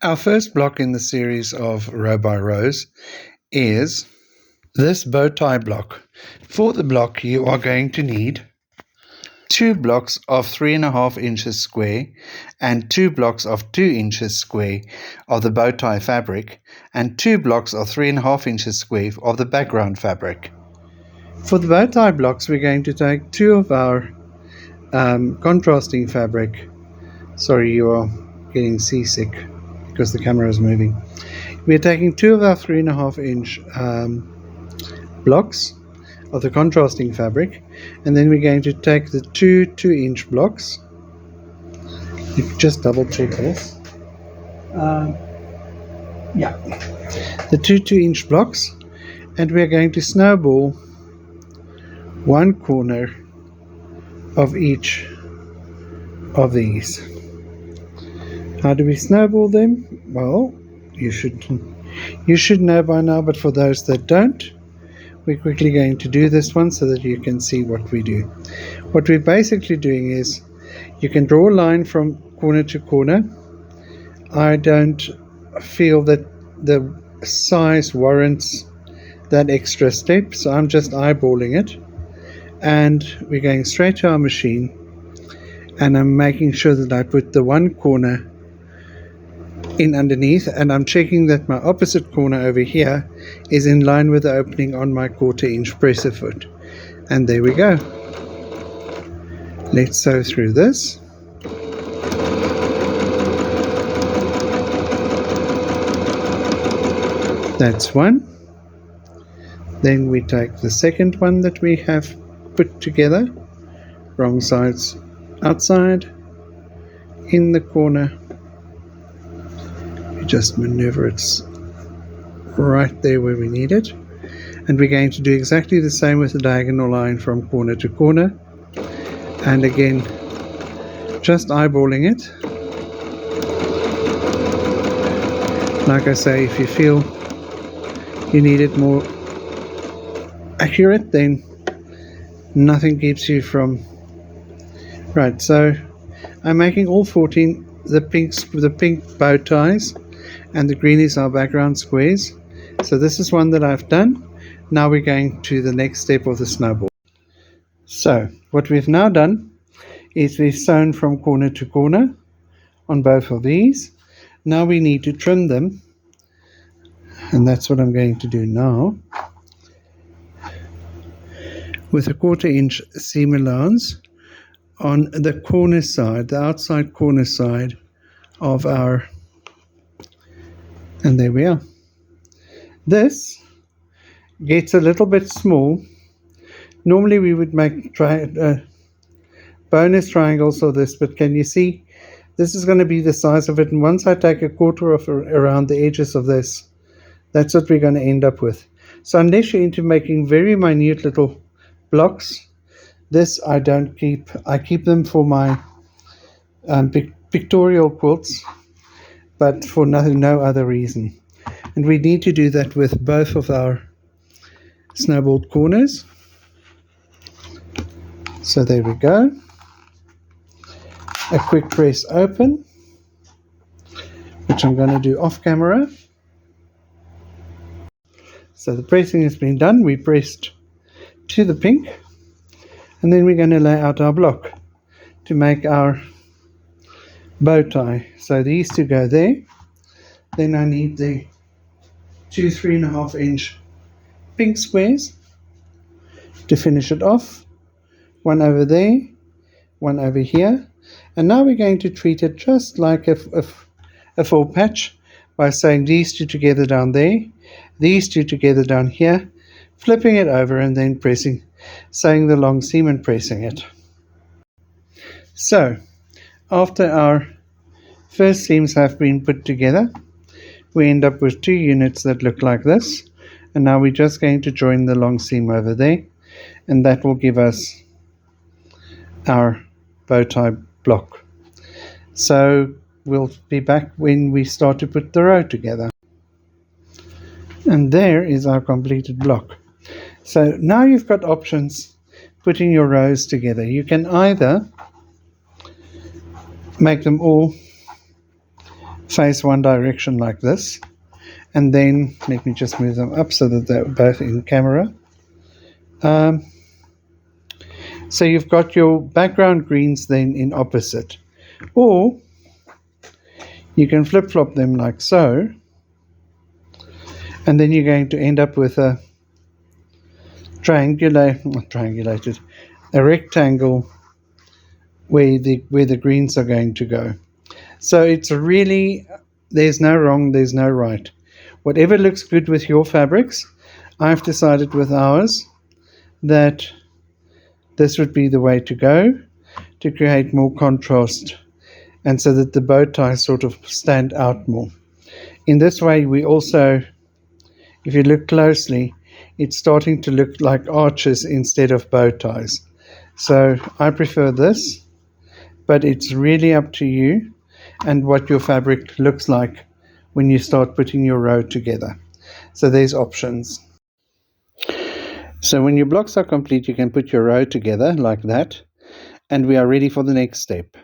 Our first block in the series of row by rows is this bow tie block. For the block you are going to need 2 blocks of 3.5 inches square and 2 blocks of 2 inches square of the bow tie fabric and 2 blocks of 3.5 inches square of the background fabric. For the bow tie blocks we're going to take 2 of our contrasting fabric. Sorry, you are getting seasick because the camera is moving. We're taking 2 of our 3.5 inch blocks of the contrasting fabric, and then we're going to take the 2 2-inch blocks. You just double check this. The 2 2-inch blocks, and we're going to snowball one corner of each of these. How do we snowball them? Well, you should know by now, but for those that don't, we're quickly going to do this one so that you can see what we do. What we're basically doing is, you can draw a line from corner to corner. I don't feel that the size warrants that extra step, so I'm just eyeballing it. And we're going straight to our machine, and I'm making sure that I put the one corner in underneath, and I'm checking that my opposite corner over here is in line with the opening on my 1/4 inch presser foot. And there we go. Let's sew through this. That's one. Then we take the second one that we have put together, wrong sides outside, in the corner. We just maneuver it right there where we need it, and we're going to do exactly the same with the diagonal line from corner to corner, and again just eyeballing it. Like I say, if you feel you need it more accurate, then nothing keeps you from. Right, so I'm making all 14 the pink bow ties, and the green is our background squares. So this is one that I've done. Now we're going to the next step of the snowball. So what we've now done is we've sewn from corner to corner on both of these. Now we need to trim them, and that's what I'm going to do now. With a 1/4 inch seam allowance on the corner side, the outside corner side of our, and there we are. This gets a little bit small. Normally we would make bonus triangles for this, but can you see this is going to be the size of it, and once I take a 1/4 of around the edges of this, that's what we're going to end up with. So unless you're into making very minute little blocks, this I don't keep. I keep them for my pictorial quilts, but for no other reason. And we need to do that with both of our snowballed corners. So there we go. A quick press open, which I'm going to do off camera. So the pressing has been done. We pressed to the pink, and then we're going to lay out our block to make our bow tie. So these two go there. Then I need the 2 3.5 inch pink squares to finish it off. One over there, one over here. And now we're going to treat it just like a full patch by saying these two together down there, these two together down here, flipping it over, and then pressing, sewing the long seam and pressing it. So after our first seams have been put together, we end up with 2 units that look like this, and now we're just going to join the long seam over there, and that will give us our bow tie block. So we'll be back when we start to put the row together. And there is our completed block. So now you've got options putting your rows together. You can either make them all face one direction like this, and then let me just move them up so that they're both in camera. So you've got your background greens then in opposite, or you can flip-flop them like so, and then you're going to end up with a a rectangle where the greens are going to go. So it's really, there's no wrong, there's no right. Whatever looks good with your fabrics, I've decided with ours that this would be the way to go to create more contrast and so that the bow ties sort of stand out more. In this way, we also, if you look closely, it's starting to look like arches instead of bow ties. So I prefer this, but it's really up to you and what your fabric looks like when you start putting your row together. So there's options. So when your blocks are complete, you can put your row together like that, and we are ready for the next step.